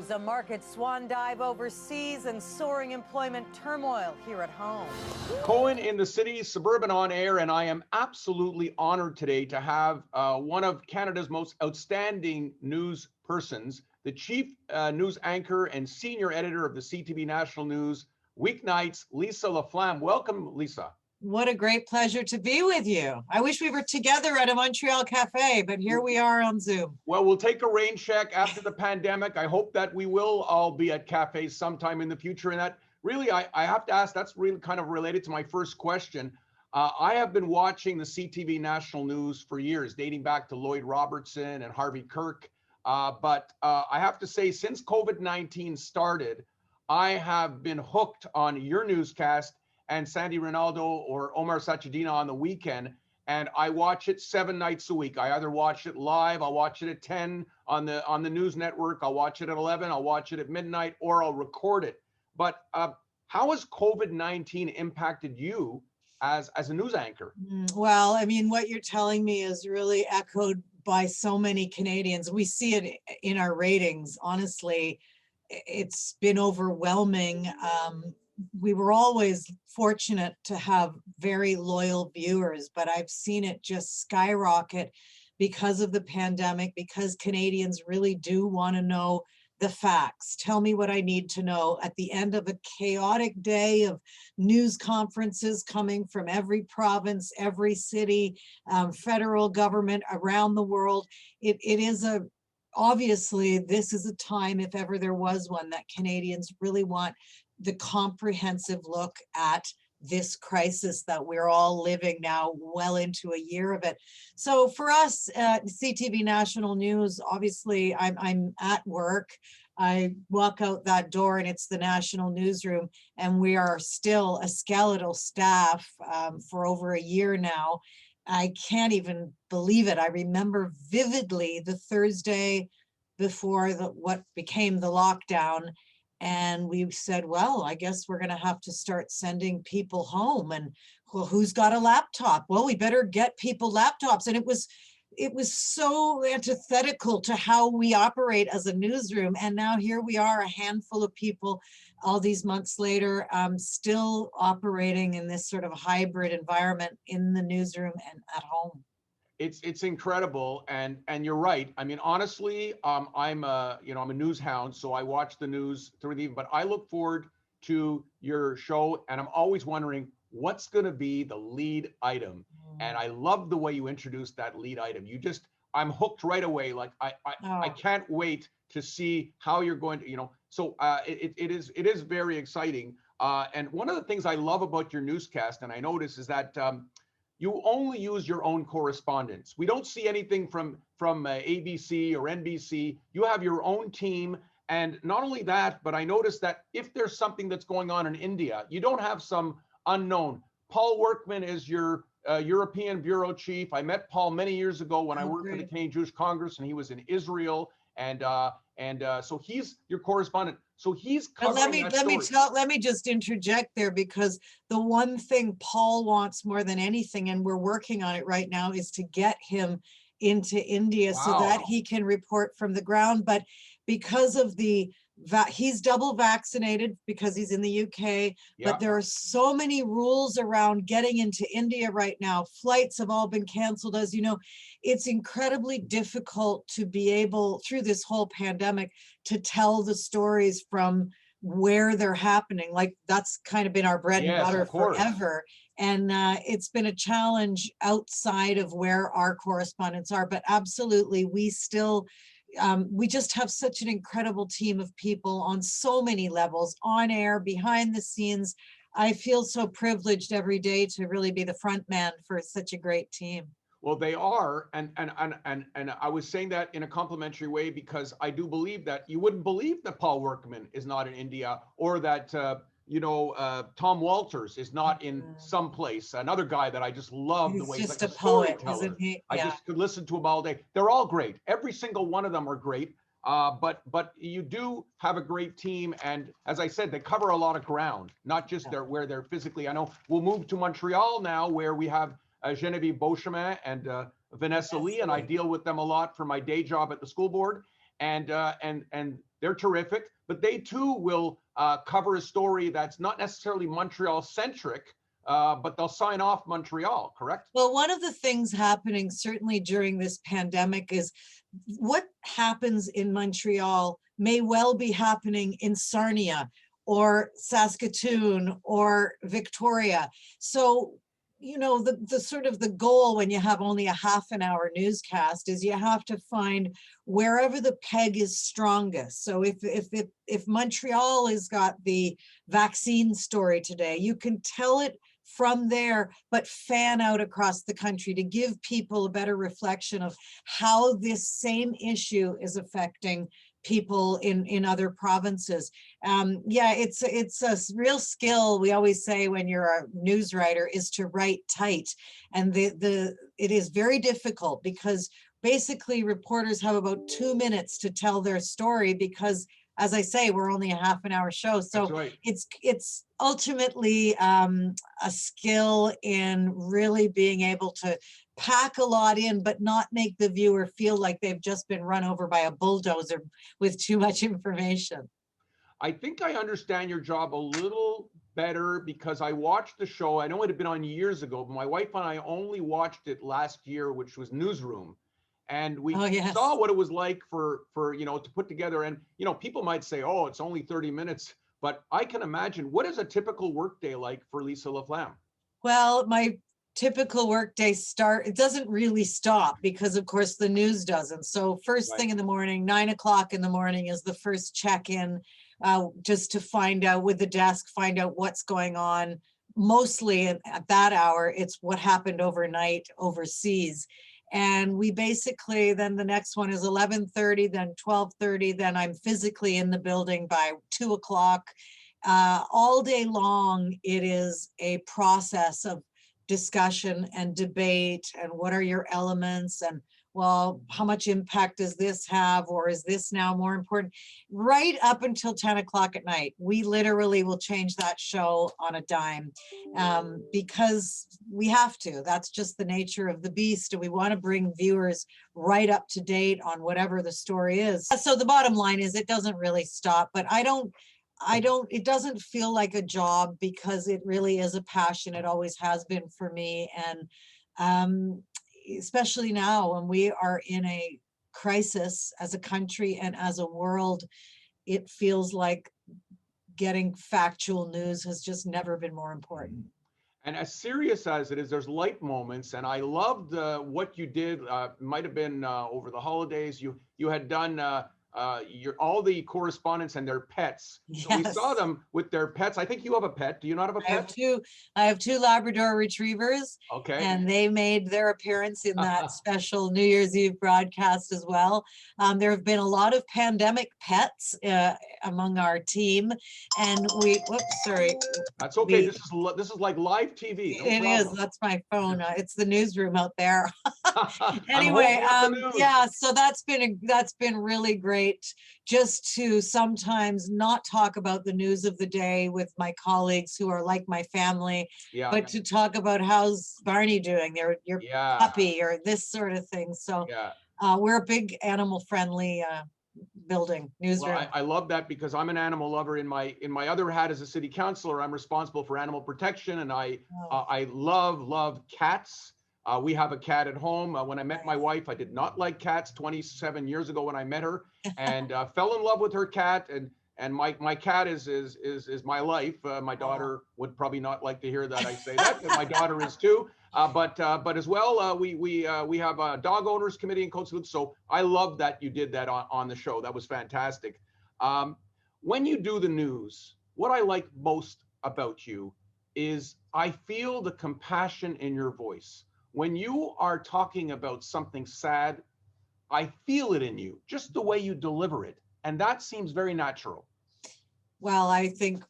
news, a market swan dive overseas and soaring employment turmoil here at home. Cohen in the city, Suburban on air, and I am absolutely honored today to have one of Canada's most outstanding news persons, the chief news anchor and senior editor of the CTV National News weeknights, Lisa LaFlamme. Welcome, Lisa. What a great pleasure to be with you. I wish we were together at a Montreal cafe, but here we are on Zoom. Well, we'll take a rain check after the pandemic. I hope that we will all be at cafes sometime in the future. And that really, I have to ask, that's really kind of related to my first question. I have been watching the CTV National News for years, dating back to Lloyd Robertson and Harvey Kirk. But I have to say, since COVID-19 started, I have been hooked on your newscast and Sandy Ronaldo or Omar Sachedina on the weekend. And I watch it 7 nights a week. I either watch it live, I'll watch it at 10 on the news network, I'll watch it at 11, I'll watch it at midnight, or I'll record it. But how has COVID-19 impacted you as a news anchor? Well, I mean, what you're telling me is really echoed by so many Canadians. We see it in our ratings. Honestly, it's been overwhelming. We were always fortunate to have very loyal viewers, but I've seen it just skyrocket because of the pandemic, because Canadians really do want to know the facts. Tell me what I need to know at the end of a chaotic day of news conferences coming from every province, every city, federal government around the world. It is obviously, this is a time, if ever there was one, that Canadians really want the comprehensive look at this crisis that we're all living now, well into a year of it. So for us at CTV National News, obviously I'm at work. I walk out that door and it's the national newsroom, and we are still a skeletal staff for over a year now. I can't even believe it. I remember vividly the Thursday before what became the lockdown. And we said, well, I guess we're going to have to start sending people home. And well, who's got a laptop? Well, we better get people laptops. And it was so antithetical to how we operate as a newsroom. And now here we are, a handful of people all these months later, still operating in this sort of hybrid environment in the newsroom and at home. It's incredible, and you're right. I mean, honestly, I'm a news hound, so I watch the news through the evening. But I look forward to your show, and I'm always wondering what's going to be the lead item. And I love the way you introduced that lead item. I'm hooked right away. Like I can't wait to see how you're going to, So it is very exciting. And one of the things I love about your newscast, and I notice, is that you only use your own correspondents. We don't see anything from ABC or NBC. You have your own team. And not only that, but I noticed that if there's something that's going on in India, you don't have some unknown. Paul Workman is your European bureau chief. I met Paul many years ago when I worked for the Canadian Jewish Congress, and he was in Israel. And so he's your correspondent. So he's covering that story. Let me just interject there, because the one thing Paul wants more than anything, and we're working on it right now, is to get him into India so that he can report from the ground. But because of he's double vaccinated because he's in the UK, but there are so many rules around getting into India right now. Flights have all been canceled. As you know, it's incredibly difficult to be able, through this whole pandemic, to tell the stories from where they're happening. Like, that's kind of been our bread and butter forever. And it's been a challenge outside of where our correspondents are, but absolutely, we still we just have such an incredible team of people on so many levels, on air, behind the scenes. I feel so privileged every day to really be the front man for such a great team. Well, they are, and I was saying that in a complimentary way, because I do believe that you wouldn't believe that Paul Workman is not in India, or that Tom Walters is not in some place. Another guy that I just love the way he's like just a poet, isn't he? I just could listen to him all day. They're all great. Every single one of them are great. But you do have a great team, and as I said, they cover a lot of ground, not just where they're physically. I know we'll move to Montreal now, where we have Genevieve Beauchemin and Vanessa Lee, and I deal with them a lot for my day job at the school board. And They're terrific, but they too will cover a story that's not necessarily Montreal centric, but they'll sign off Montreal, correct? Well, one of the things happening certainly during this pandemic is what happens in Montreal may well be happening in Sarnia or Saskatoon or Victoria. So, you know, the sort of the goal when you have only a half an hour newscast is you have to find wherever the peg is strongest. So if Montreal has got the vaccine story today, you can tell it from there, but fan out across the country to give people a better reflection of how this same issue is affecting people in other provinces. Yeah, it's a real skill. We always say when you're a news writer is to write tight, and it is very difficult because basically reporters have about 2 minutes to tell their story because, as I say, we're only a half an hour show. So That's right. it's ultimately a skill in really being able to pack a lot in, but not make the viewer feel like they've just been run over by a bulldozer with too much information. I think I understand your job a little better because I watched the show. I know it had been on years ago, but my wife and I only watched it last year, which was Newsroom. And we Oh, yes. saw what it was like for to put together. And people might say, oh, it's only 30 minutes, but I can imagine, what is a typical workday like for Lisa LaFlamme? Well, my typical workday it doesn't really stop because of course the news doesn't. So first thing in the morning, 9 o'clock in the morning is the first check-in, just to find out with the desk, find out what's going on. Mostly at that hour, it's what happened overnight overseas. And we basically, then the next one is 11:30, then 12:30, then I'm physically in the building by 2 o'clock. All day long, it is a process of discussion and debate and what are your elements and, well, how much impact does this have, or is this now more important? Right up until 10 o'clock at night, we literally will change that show on a dime, because we have to. That's just the nature of the beast, and we want to bring viewers right up to date on whatever the story is. So the bottom line is it doesn't really stop, but it doesn't feel like a job because it really is a passion. It always has been for me. And especially now when we are in a crisis as a country and as a world, it feels like getting factual news has just never been more important. And as serious as it is, there's light moments. And I loved what you did. Might have been over the holidays. You had done all the correspondents and their pets. So we saw Yes. them with their pets. I think you have a pet. Do you not have a pet? I have two Labrador retrievers, Okay. and they made their appearance in that special New Year's Eve broadcast as well. There have been a lot of pandemic pets among our team, and whoops, sorry. That's okay. This is like live TV. No It problem. is. That's my phone. It's the newsroom out there. I'm Anyway, hoping for the news. yeah, so that's been really great just to sometimes not talk about the news of the day with my colleagues who are like my family, Yeah. but to talk about how's Barney doing, your puppy, or this sort of thing. So Yeah. we're a big animal friendly building newsroom. Well, I love that because I'm an animal lover. In my other hat as a city councilor, I'm responsible for animal protection, and I love cats. We have a cat at home. When I met my wife, I did not like cats 27 years ago when I met her, and fell in love with her cat. And my cat is my life. My daughter would probably not like to hear that I say that, but my daughter is too. But as well, we have a dog owners committee in Coats. So I love that you did that on the show. That was fantastic. When you do the news, what I like most about you is I feel the compassion in your voice. When you are talking about something sad, I feel it in you, just the way you deliver it. And that seems very natural. Well, I think,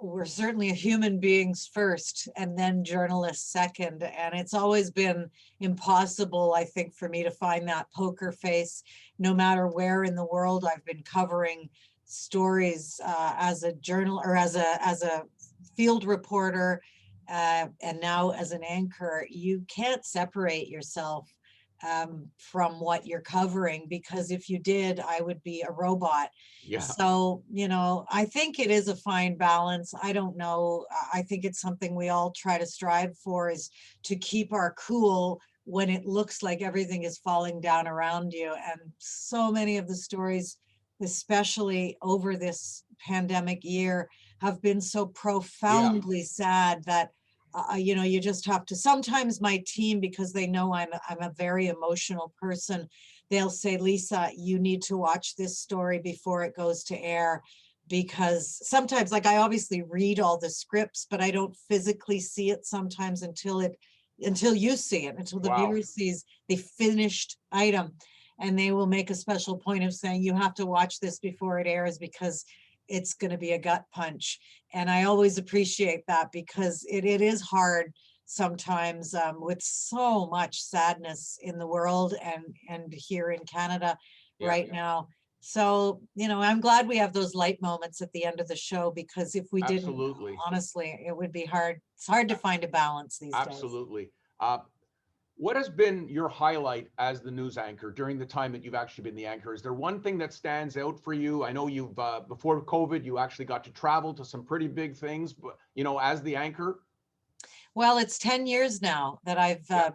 we're certainly human beings first and then journalists second. And it's always been impossible, I think, for me to find that poker face, no matter where in the world I've been covering stories as a journal or as a field reporter, and now as an anchor. You can't separate yourself from what you're covering, because if you did, I would be a robot. Yeah. So, I think it is a fine balance. I don't know. I think it's something we all try to strive for, is to keep our cool when it looks like everything is falling down around you. And so many of the stories, especially over this pandemic year, have been so profoundly sad that you just have to. Sometimes my team, because they know I'm a very emotional person, they'll say, Lisa, you need to watch this story before it goes to air, because sometimes, like, I obviously read all the scripts, but I don't physically see it sometimes until you see it, until the Wow. viewer sees the finished item. And they will make a special point of saying, you have to watch this before it airs, because it's going to be a gut punch. And I always appreciate that, because it is hard sometimes, with so much sadness in the world and here in Canada Yeah. right now. So, I'm glad we have those light moments at the end of the show, because if we didn't, Absolutely. honestly, it would be hard. It's hard to find a balance these days. Absolutely. What has been your highlight as the news anchor during the time that you've actually been the anchor? Is there one thing that stands out for you? I know you've before COVID, you actually got to travel to some pretty big things, but as the anchor. Well, it's 10 years now that I've Yeah.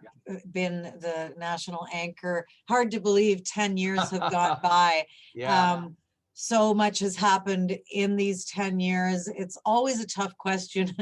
been the national anchor. Hard to believe 10 years have gone by. Yeah. So much has happened in these 10 years. It's always a tough question,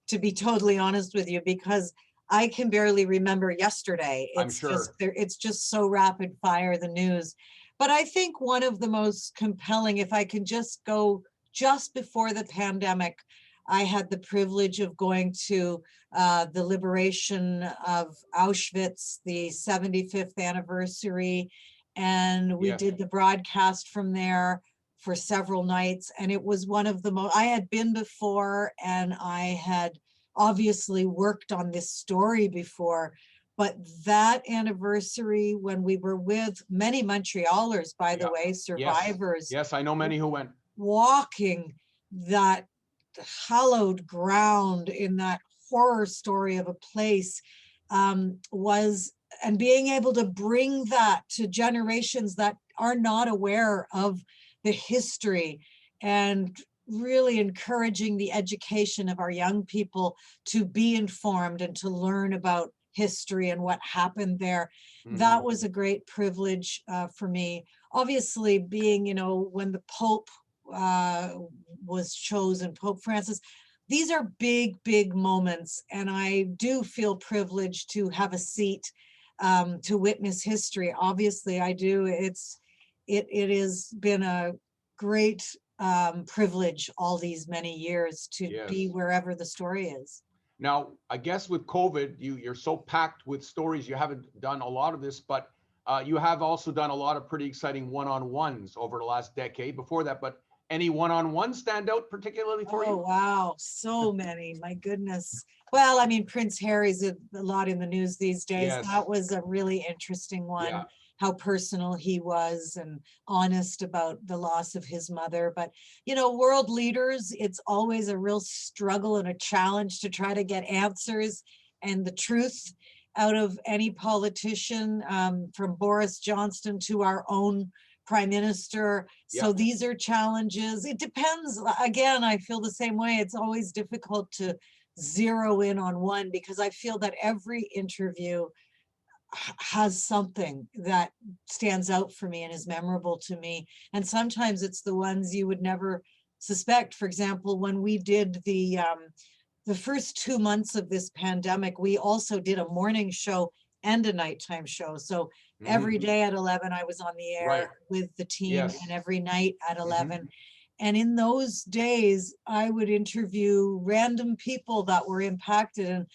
to be totally honest with you, because I can barely remember yesterday. I'm sure. It's just so rapid fire, the news. But I think one of the most compelling, if I can just go just before the pandemic, I had the privilege of going to the liberation of Auschwitz, the 75th anniversary, and we Yes. did the broadcast from there for several nights. And it was one of the most, I had been before, and I had obviously worked on this story before, but that anniversary, when we were with many Montrealers, by the way, survivors. Yes, I know many who went. Walking that hallowed ground in that horror story of a place, and being able to bring that to generations that are not aware of the history, and really encouraging the education of our young people to be informed and to learn about history and what happened there. That was a great privilege for me. Obviously, being, when the Pope was chosen, Pope Francis, these are big, big moments. And I do feel privileged to have a seat to witness history. Obviously, I do. It has been a great privilege all these many years to be wherever the story is. Now, I guess with COVID, you're so packed with stories, you haven't done a lot of this, but you have also done a lot of pretty exciting one-on-ones over the last decade before that. But any one-on-ones stand out particularly for you? Oh, wow. So many. My goodness. Well, I mean, Prince Harry's a lot in the news these days. Yes. That was a really interesting one. Yeah. How personal he was and honest about the loss of his mother. But, world leaders, it's always a real struggle and a challenge to try to get answers and the truth out of any politician, from Boris Johnson to our own prime minister. So Yeah. these are challenges. It depends. Again, I feel the same way. It's always difficult to zero in on one, because I feel that every interview has something that stands out for me and is memorable to me. And sometimes it's the ones you would never suspect. For example, when we did the first 2 months of this pandemic, we also did a morning show and a nighttime show. So every day at 11, I was on the air Right. with the team, Yes. and every night at 11. And in those days, I would interview random people that were impacted. And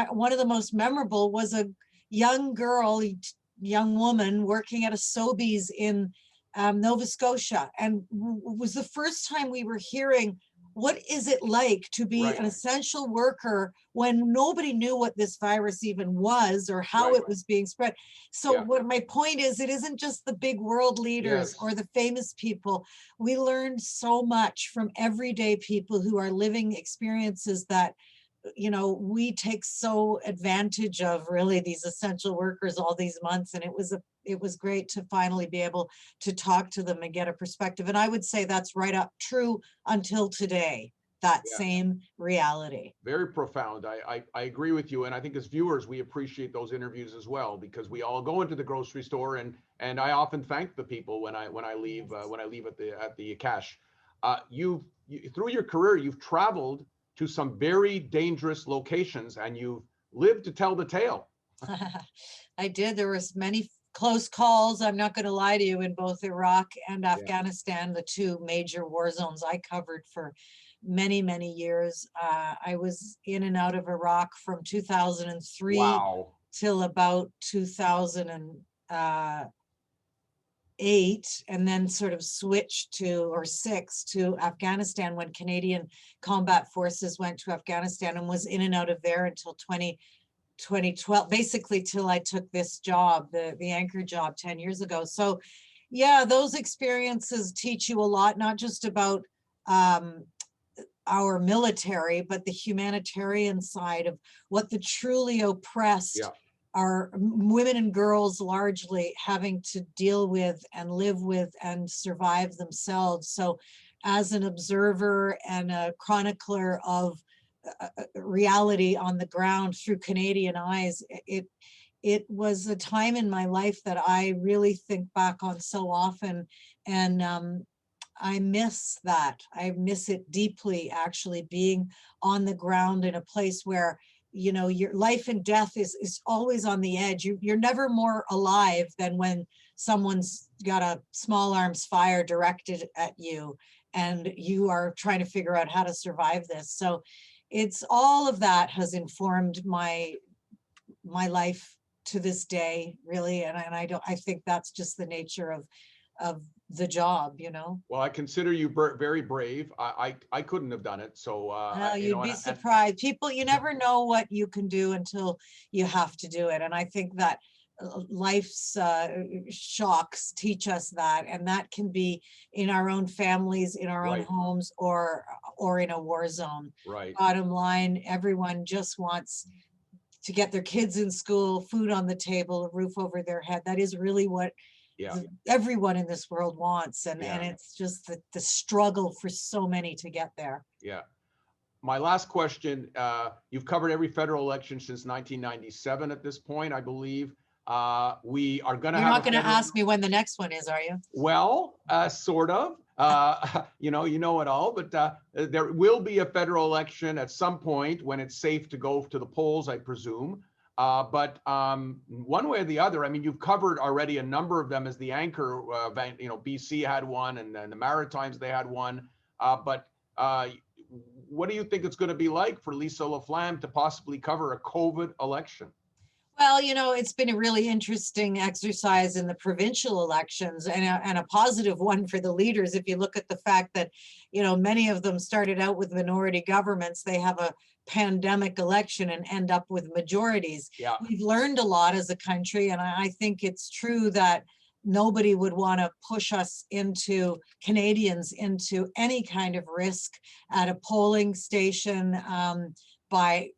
one of the most memorable was a young girl, young woman working at a Sobeys in Nova Scotia. And it was the first time we were hearing, what is it like to be Right. an essential worker when nobody knew what this virus even was or how Right. it was being spread? So Yeah. what my point is, it isn't just the big world leaders Yes. or the famous people. We learned so much from everyday people who are living experiences that we take so advantage of really these essential workers all these months. And it was great to finally be able to talk to them and get a perspective. And I would say that's right up true until today, that Yeah. same reality. Very profound. I agree with you. And I think as viewers, we appreciate those interviews as well, because we all go into the grocery store, and I often thank the people when I leave at the cash. You through your career, you've traveled to some very dangerous locations, and you've lived to tell the tale. I did. There was many close calls, I'm not going to lie to you, in both Iraq and Afghanistan, the two major war zones I covered for many, many years. I was in and out of Iraq from 2003 Wow. till about 2008, and then sort of switched to, or six, to Afghanistan when Canadian Combat Forces went to Afghanistan, and was in and out of there until 2012, basically till I took this job, the anchor job 10 years ago. So yeah, those experiences teach you a lot, not just about our military, but the humanitarian side of what the truly oppressed are, women and girls largely, having to deal with and live with and survive themselves. So as an observer and a chronicler of reality on the ground through Canadian eyes, it was a time in my life that I really think back on so often, and I miss that. I miss it deeply, actually, being on the ground in a place where, your life and death is always on the edge. You're never more alive than when someone's got a small arms fire directed at you and you are trying to figure out how to survive this. So it's all of that has informed my life to this day, really. And I think that's just the nature of the job, Well, I consider you very brave. I couldn't have done it. So, you'd be surprised. People, you never know what you can do until you have to do it. And I think that life's shocks teach us that, and that can be in our own families, in our own homes, or in a war zone. Right. Bottom line, everyone just wants to get their kids in school, food on the table, a roof over their head. That is really what everyone in this world wants, and it's just the struggle for so many to get there. Yeah. My last question, you've covered every federal election since 1997 at this point, I believe. We are going to You're not going to ask me when the next one is, are you? Well, sort of. You know it all, but there will be a federal election at some point when it's safe to go to the polls, I presume. But one way or the other, I mean, you've covered already a number of them as the anchor. BC had one, and then the Maritimes, they had one. But what do you think it's going to be like for Lisa LaFlamme to possibly cover a COVID election? Well, it's been a really interesting exercise in the provincial elections, and a positive one for the leaders. If you look at the fact that, many of them started out with minority governments, they have a pandemic election and end up with majorities. Yeah. We've learned a lot as a country, and I think it's true that nobody would want to push us Canadians into any kind of risk at a polling station by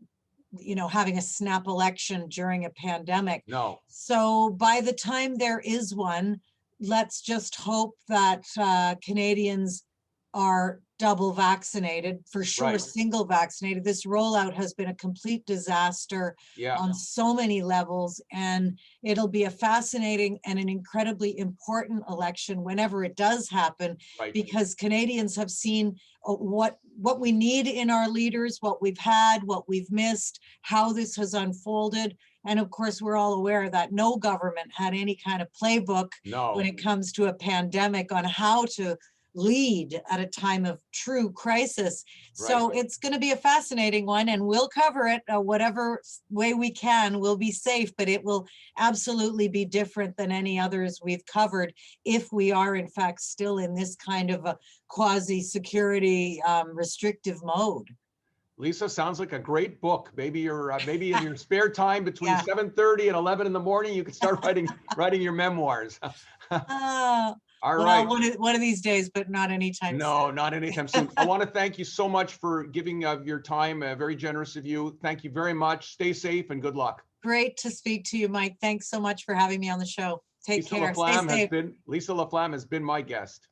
having a snap election during a pandemic. No. So by the time there is one, let's just hope that Canadians are double vaccinated, for sure, single vaccinated. This rollout has been a complete disaster on so many levels, and it'll be a fascinating and an incredibly important election whenever it does happen, because Canadians have seen what we need in our leaders, what we've had, what we've missed, how this has unfolded. And of course, we're all aware that no government had any kind of playbook when it comes to a pandemic on how to lead at a time of true crisis. So it's going to be a fascinating one, and we'll cover it whatever way we can. We'll be safe, but it will absolutely be different than any others we've covered if we are in fact still in this kind of a quasi-security restrictive mode. Lisa, sounds like a great book. Maybe maybe in your spare time between 7:30 and 11 in the morning, you could start writing your memoirs. All Well, right. one of these days, but not anytime soon. No, not anytime soon. I want to thank you so much for giving of your time. Very generous of you. Thank you very much. Stay safe and good luck. Great to speak to you, Mike. Thanks so much for having me on the show. Take Lisa care. Stay LaFlamme safe. Lisa LaFlamme has been my guest.